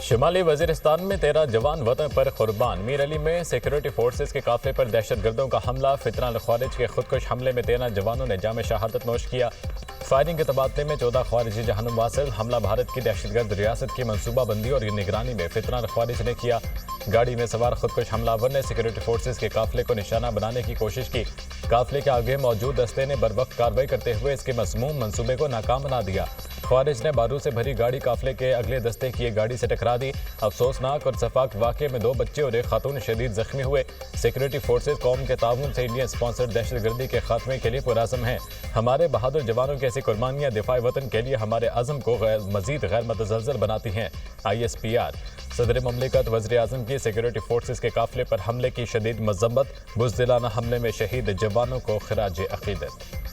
शुमाली वजीरिस्तान में 13 जवान वतन पर कुर्बान। मीर अली में सिक्योरिटी फोर्सेस के काफिले पर दहशतगर्दों का हमला। फितना अल ख्वारिज के खुदकुश हमले में 13 जवानों ने जाम शहादत नोश किया। फायरिंग के तबादले में 14 ख्वारिजी जहन्नुम वासिल। हमला भारत की दहशतगर्द रियासत की मनसूबाबंदी और निगरानी में फितना अल ख्वारिज ने किया। गाड़ी में सवार खुदकुश हमलावर ने सिक्योरिटी फोर्सेस के काफिले को निशाना बनाने की कोशिश की। काफिले के आगे मौजूद दस्ते ने बरवक्त कार्रवाई करते हुए इसके मज़मूम मंसूबे को नाकाम बना दिया। ख्वारिज ने बारूद से भरी गाड़ी काफिले के अगले दस्ते की एक गाड़ी से टकरा दी। अफसोसनाक और सफाक वाक़े में 2 बच्चे और एक खातून शदीद जख्मी हुए। सिक्योरिटी फोर्सेस कौम के ताउन से इंडियन स्पॉन्सर्ड दहशतगर्दी के खात्मे के लिए पुरअज़्म हैं। हमारे बहादुर जवानों की ऐसी कुर्बानियाँ दिफाए वतन के लिए हमारे अज़्म को मज़ीद गैर मुतज़लज़ल बनाती हैं। ISPR सदर ममलिकत वज़ीर आज़म की सिक्योरिटी फोर्सेस के काफिले पर हमले की शदीद मज़म्मत। बुज़दिलाना हमले में शहीद जवानों को खिराज अक़ीदत।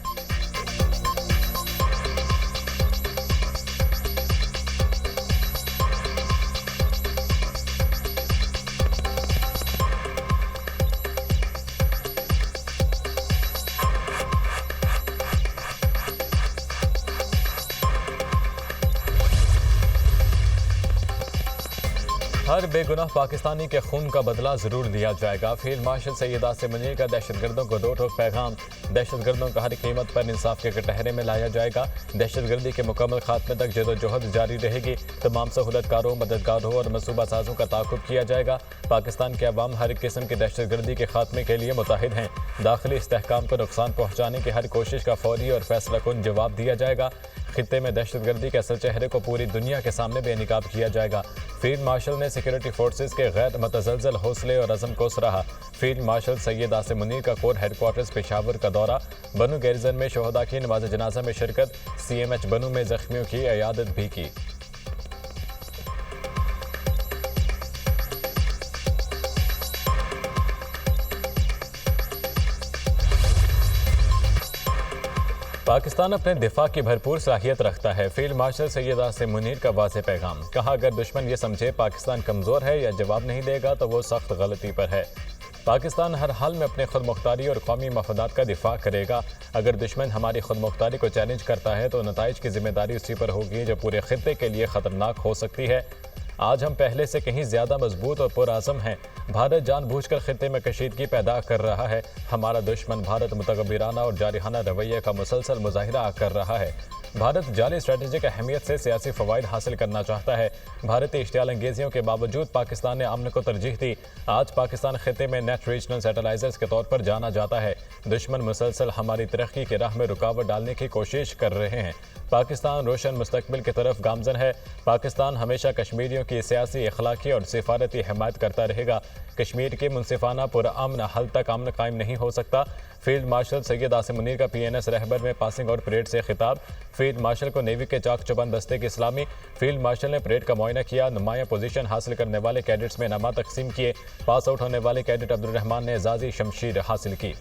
हर बेगुनाह पाकिस्तानी के खून का बदला जरूर लिया जाएगा। फील्ड मार्शल सैयद आसिम मुनीर का दहशतगर्दों को दो टोक पैगाम। दहशतगर्दों को हर कीमत पर इंसाफ के कटहरे में लाया जाएगा। दहशतगर्दी के मुकम्मल खात्मे तक जदोजहद जारी रहेगी। तमाम सहूलतकारों, मददगारों और मनसूबा साजों का ताक़ुब किया जाएगा। पाकिस्तान के अवाम हर किस्म की दहशतगर्दी के खात्मे के लिए मुतहिद हैं। दाखिली इस्तेहकाम को नुकसान पहुँचाने की हर कोशिश का फौरी और फैसला कुन जवाब दिया जाएगा। खित्ते में दहशतगर्दी के असल चेहरे को पूरी दुनिया के सामने बेनकाब किया जाएगा। फील्ड मार्शल ने सिक्योरिटी फोर्सेस के गैर मुतज़लज़ल हौसले और अज़म को सराहा। फील्ड मार्शल सैयद आसिम मुनीर का कोर हेडक्वार्टर्स पेशावर का दौरा। बनू गैरिजन में शोहदा की नमाज जनाजा में शिरकत। CMH बनू में जख्मियों की इयादत भी की। पाकिस्तान अपने दिफा की भरपूर सलाहियत रखता है। फील्ड मार्शल सैयद आसिम मुनीर का वाज़ेह पैगाम। कहा, अगर दुश्मन ये समझे पाकिस्तान कमज़ोर है या जवाब नहीं देगा तो वो सख्त गलती पर है। पाकिस्तान हर हाल में अपने खुद मुख्तारी और कौमी मफादात का दिफा करेगा। अगर दुश्मन हमारी खुद मुख्तारी को चैलेंज करता है तो नताइज की जिम्मेदारी उसी पर होगी जो पूरे खित्ते के लिए ख़तरनाक हो सकती है। आज हम पहले से कहीं ज़्यादा मजबूत और पुरअज़म हैं। भारत जानबूझकर खित्ते में कशीदगी पैदा कर रहा है। हमारा दुश्मन भारत मुतकब्बिराना और जारिहाना रवैये का मुसलसल मुजाहिरा कर रहा है। भारत जाली स्ट्रेटेजिक अहमियत से सियासी फ़वाइद हासिल करना चाहता है। भारतीय इश्तियाल अंगेजियों के बावजूद पाकिस्तान ने अमन को तरजीह दी। आज पाकिस्तान खित्ते में नेट रीजनल सैटेलाइजर्स के तौर पर जाना जाता है। दुश्मन मुसलसल हमारी तरक्की की राह में रुकावट डालने की कोशिश कर रहे हैं। पाकिस्तान रोशन मुस्तकबिल की तरफ गामजन है। पाकिस्तान हमेशा कश्मीरियों की सियासी, अखलाकी और सिफारती हिमायत करता रहेगा। कश्मीर के मुनसिफाना पुरअमन हल तक अमन कायम नहीं हो सकता। फील्ड मार्शल सैयद आसिम मुनीर का PNS रहबर में पासिंग और परेड से खिताब। फील्ड मार्शल को नेवी के चाक चौबंद दस्ते की सलामी। फील्ड मार्शल ने परेड का मुआयना किया। नुमाया पोजीशन हासिल करने वाले कैडेट्स में इनामात तकसीम किए। पास आउट होने वाले कैडेट अब्दुल रहमान ने एजाजी शमशीर हासिल की।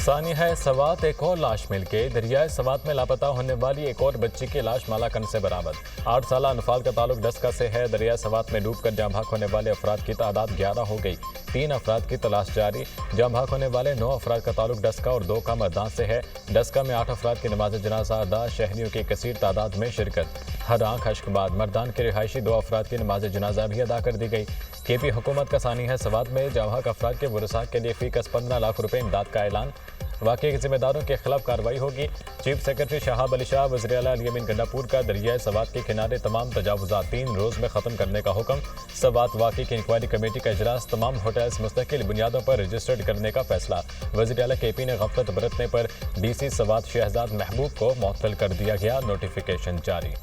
सानी है सवात, एक और लाश मिल के। दरियाए सवात में लापता होने वाली एक और बच्ची की लाश मालाकंड से बरामद। 8 साल अनफाल का ताल्लुक डस्का से है। दरिया सवात में डूबकर जाँ भाग होने वाले अफराद की तादाद 11 हो गई। 3 अफराद की तलाश जारी। जाँ भाग होने वाले 9 अफराद का ताल्लुक डस्का और 2 का मर्दान से है। डस्का में 8 अफराद की नमाज जनाजा अदा। शहरियों की कसीर तादाद में शिरकत। हर आंख अश्कबाद। मर्दान के रिहायशी 2 अफराद की नमाज जनाजा भी अदा कर दी गई। KP हुकूमत का सानी है सवात में जाँ भाग अफराद के वरसा के लिए फीकस 15 लाख रुपये इमदाद का ऐलान। वाक़े के जिम्मेदारों के खिलाफ कार्रवाई होगी। चीफ सेक्रेटरी शहाब अली शाह वज़ीर आला अल-यमीन गंडापुर का दरियाए सवात के किनारे तमाम तजावुज़ात 3 रोज़ में ख़त्म करने का हुक्म। सवात वाक़े की इंक्वायरी कमेटी का इजलास। तमाम होटल्स मुस्तकिल बुनियादों पर रजिस्टर्ड करने का फैसला। वज़ीर आला KP ने गफलत बरतने पर DC सवात शहजाद महबूब को मुअत्तल कर दिया गया। नोटिफिकेशन जारी।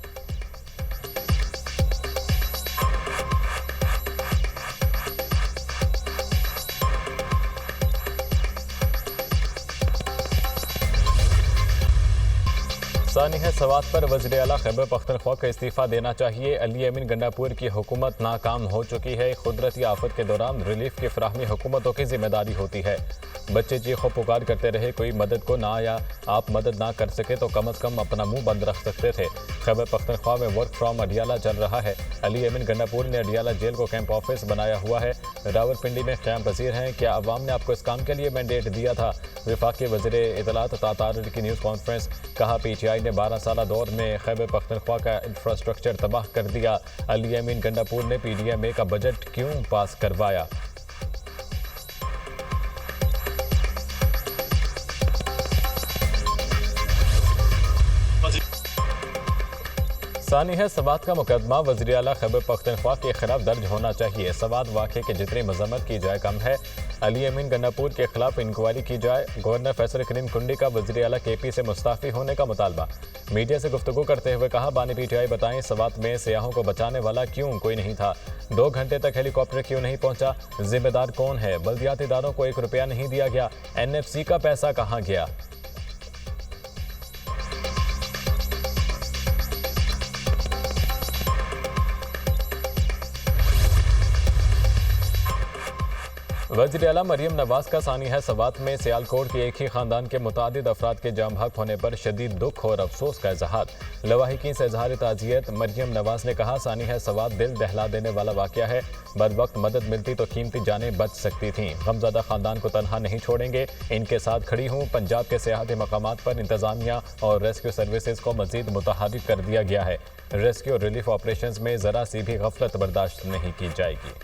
सानिया सवात पर वज़ीर आला खैबर पख्तनख्वा को इस्तीफ़ा देना चाहिए। अली अमीन गंडापुर की हुकूमत नाकाम हो चुकी है। कुदरती आफत के दौरान रिलीफ की फराहमी हुकूमतों की जिम्मेदारी होती है। बच्चे चीखो पुकार करते रहे, कोई मदद को ना आया। आप मदद ना कर सके तो कम अज़ कम अपना मुंह बंद रख सकते थे। खैबर पख्तनख्वा में वर्क फ्राम अडियाला चल रहा है। अली अमीन गंडापुर ने अडियाला जेल को कैंप ऑफिस बनाया हुआ है। रावलपिंडी में क़याम पसीर हैं। क्या अवाम ने आपको इस काम के लिए मैंडेट दिया था? वफाकी वज़ीर इत्तलात तातार की न्यूज़ कॉन्फ्रेंस। कहा PTI ने 12 साल दौर में खैबर पख्तनख्वा का इंफ्रास्ट्रक्चर तबाह कर दिया। अली अमीन गंडापुर ने PDMA का बजट क्यों पास करवाया? सानिया सवात का मुकदमा वज़ीर आला खैबर पख्तनख्वा के खिलाफ दर्ज होना चाहिए। सवात वाक़े की जितनी मजम्मत की जाए कम है। अली अमीन गंडापुर के खिलाफ इंक्वायरी की जाए। गवर्नर फैसल करीम कुंडी का वज़ीर आला KP से मुस्ताफ़ी होने का मुतालबा। मीडिया से गुफ्तगू करते हुए कहा, बानी PTI बताएं सवात में सियाहों को बचाने वाला क्यों कोई नहीं था? 2 घंटे तक हेलीकॉप्टर क्यों नहीं पहुंचा? जिम्मेदार कौन है? बल्दियाती इदारों को 1 रुपया नहीं दिया गया। NFC का पैसा कहाँ गया? वज़ीर आला मरियम नवाज का सानिया सवात में सियालकोट के एक ही खानदान के मुतादिद अफराद के जाम बहक होने पर शदीद दुख और अफसोस का इजहार। लवाहिकीन से इजहार ताज़ियत। मरियम नवाज ने कहा, सानिया सवात दिल दहला देने वाला वाक़या है। बर वक्त मदद मिलती तो कीमती जानें बच सकती थीं। गमज़दा खानदान को तनहा नहीं छोड़ेंगे, इनके साथ खड़ी हूँ। पंजाब के सियाहती मकामात पर इंतजामिया और रेस्क्यू सर्विसेज को मजीद मुतहरिक कर दिया गया है। रेस्क्यू और रिलीफ ऑपरेशन में ज़रा सी भी गफलत बर्दाश्त नहीं की जाएगी।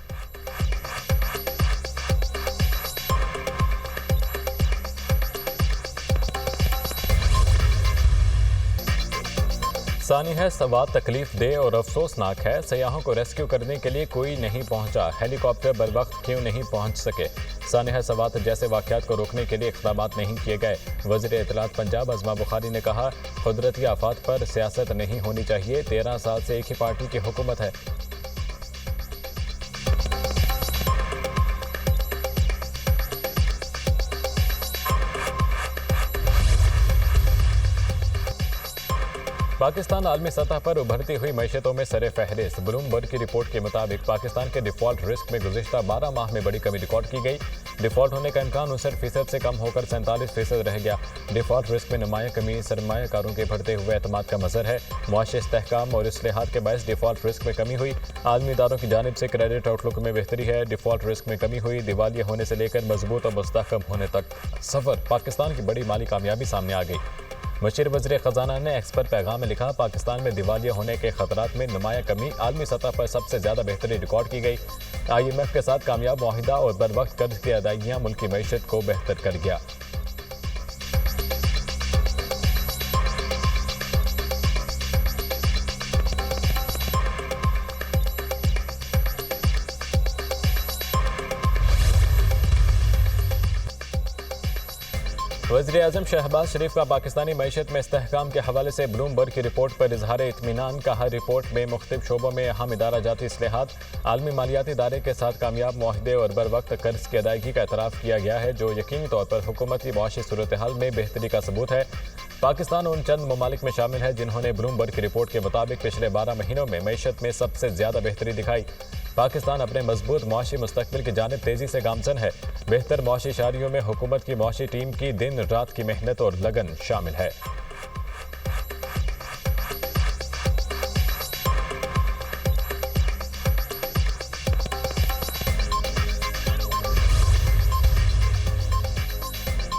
सानिया सवात तकलीफ दे और अफसोसनाक है। सयाहों को रेस्क्यू करने के लिए कोई नहीं पहुंचा। हेलीकॉप्टर बर वक्त क्यों नहीं पहुंच सके? सानिया सवात जैसे वाक़यात को रोकने के लिए इक़दाम नहीं किए गए। वज़ीर इत्तलात पंजाब अज़मा बुखारी ने कहा, कुदरती आफात पर सियासत नहीं होनी चाहिए। 13 साल से एक ही पार्टी की हुकूमत है। पाकिस्तान आलमी सतह पर उभरती हुई मैशतों में सरे फहरिस्त। ब्लूमबर्ग की रिपोर्ट के मुताबिक पाकिस्तान के डिफ़ॉल्ट रिस्क में गुज़िश्ता 12 माह में बड़ी कमी रिकॉर्ड की गई। डिफ़ॉल्ट होने का इम्कान 59% से कम होकर 47% रह गया। डिफ़ॉल्ट रिस्क में नुमाया कमी सरमायाकारों के बढ़ते हुए एतमाद का मज़र है। मुआशी इस्तेहकाम और इस्लाहात के बायस डिफ़ॉल्ट रिस्क में कमी हुई। आलमी इदारों की जानिब से क्रेडिट आउटलुक में बेहतरी है। डिफ़ॉल्ट रिस्क में कमी हुई। दिवालिया होने से लेकर मजबूत और मुस्तहकम होने तक सफ़र। पाकिस्तान की बड़ी माली कामयाबी सामने आ गई। मशीर वज़ीर ख़जाना ने एक्स पर पैगाम में लिखा, पाकिस्तान में दिवालिया होने के खतरात में नुमाया कमी। आलमी सतह पर सबसे ज़्यादा बेहतरी रिकॉर्ड की गई। IMF के साथ कामयाब मुआहिदा और बर वक्त कर्ज की अदायगियाँ मुल्क की मईशत को बेहतर कर गया। वज़ीर आज़म शहबाज शरीफ का पाकिस्तानी मईशत में इस्तेहकाम के हवाले से ब्लूमबर्ग की रिपोर्ट पर इजहार इत्मीनान। कहा, रिपोर्ट में मुख्तलिफ शोबों में अहम इदारा जाती इस्लाहात, आलमी मालियाती इदारे के साथ कामयाब मुआहदे और बर वक्त कर्ज की अदायगी का एतराफ़ किया गया है, जो यकीनी तौर पर हुकूमती मुआशी सूरत हाल में बेहतरी का सबूत है। पाकिस्तान उन चंद ममालिक में शामिल है जिन्होंने ब्लूमबर्ग की रिपोर्ट के मुताबिक पिछले 12 महीनों में मईशत में सबसे ज़्यादा बेहतरी दिखाई। पाकिस्तान अपने मजबूत मुआशी मुस्तकबिल की जानिब तेज़ी से गामजन है। बेहतर मुआशी शारियों में हुकूमत की मुआशी टीम की दिन रात की मेहनत और लगन शामिल है।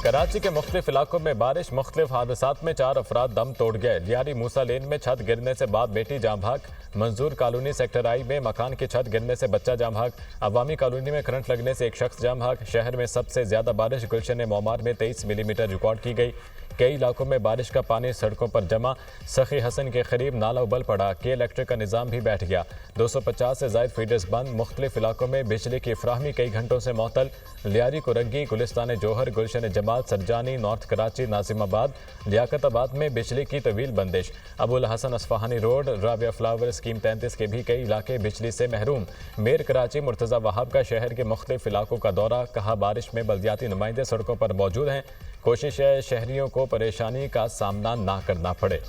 कराची के मुख्तलिफ इलाकों में बारिश, मुख्तलिफ हादसात में 4 अफराद दम तोड़ गए। लियारी मूसा लेन में छत गिरने से बाप बेटी जाम भाग। मंजूर कॉलोनी सेक्टर I में मकान की छत गिरने से बच्चा जाम भाग। अवामी कॉलोनी में करंट लगने से एक शख्स जाम भाग। शहर में सबसे ज्यादा बारिश गुलशन मोमार में 23 मिलीमीटर रिकॉर्ड की गई। कई इलाकों में बारिश का पानी सड़कों पर जमा। सखी हसन के करीब नाला उबल पड़ा। के इलेक्ट्रिक का निज़ाम भी बैठ गया। 250 से ज़ायद फीडर्स बंद। मुख्तलिफ इलाकों में बिजली की फ्राहमी कई घंटों से मअतल। लियारी कुरंगी, गुलिस्तान जोहर, गुलशन जमाल, सरजानी, नॉर्थ कराची, नाजिमाबाद, लियाकताबाद में बिजली की तवील बंदिश। Abul Hasan Isfahani road, Rabia flower scheme 33 के भी कई इलाके बिजली से महरूम। मेर कराची मुर्तज़ा वहाब का शहर के मुख्तलिफ इलाकों का दौरा, कहा बारिश में बल्दियाती नुमाइंदे सड़कों पर मौजूद हैं, कोशिश है शहरियों को परेशानी का सामना ना करना पड़े।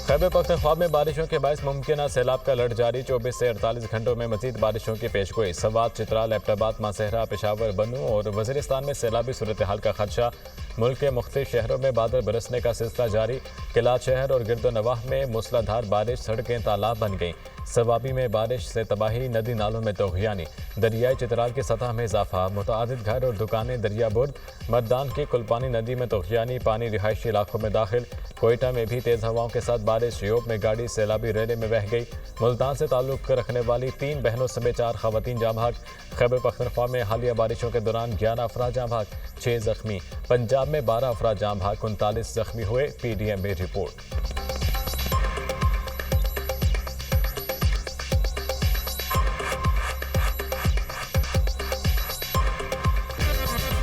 खैबर पख्तूनख्वा में बारिशों के बायस मुमकिन सैलाब का अलर्ट जारी। 24 से 48 घंटों में मजीद बारिशों की पेशगोई। सवात, चित्राल, एबटाबाद, मासेहरा, पेशावर, बनू और वजीरिस्तान में सैलाबी सूरत हाल का खदशा। मुल्क के मुख्तलिफ शहरों में बादल बरसने का सिलसिला जारी। किलात शहर और गिरदो नवाह में मूसलाधार बारिश, सड़कें तालाब बन गईं। सवाबी में बारिश से तबाही, नदी नालों में तोगयानी। दरियाई चित्राल की सतह में इजाफा, मुतअद्दिद घर और दुकानें दरिया बुर्द। मर्दान की कुलपानी नदी में तोगयानी, पानी रिहायशी इलाकों में दाखिल। कोयटा में भी तेज़ हवाओं के साथ बारिश, योब में गाड़ी सैलाबी रेले में बह गई। मुल्तान से ताल्लुक़ रखने वाली 3 बहनों समेत 4 खवातीन जाँ भाग। खैबर पख्तूनख्वा में हालिया बारिशों के दौरान 11 अफराद जाँ भाग, 6 जख्मी। पंजाब में 12 अफराद जाँ भाग, 39 जख्मी हुए, PDM में रिपोर्ट।